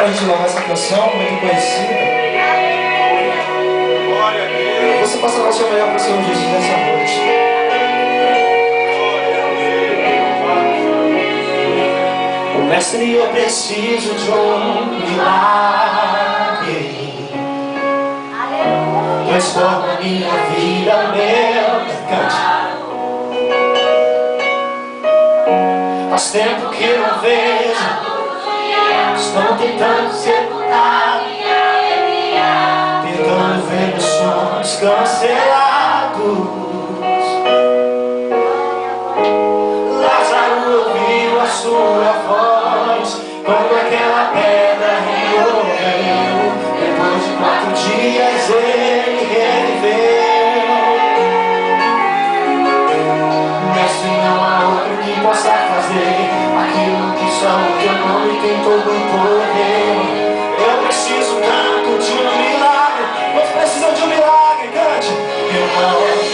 a gente louvar essa canção, muito conhecida, você possa dar o seu melhor para o Senhor Jesus nessa noite. O Mestre, eu preciso de um milagre. Transforma minha vida, meu cante. Faz tempo que eu não vejo, estão tentando sepultar, tentando ver meus sonhos cancelados. Lázaro ouviu a sua voz quando aquela pedra removeu. Depois de 4 dias ele reviveu. Mestre, não há outro que possa fazer aquilo que só o teu nome tem todo o poder. Eu preciso tanto de um milagre. Nós precisamos de um milagre, cante. Eu não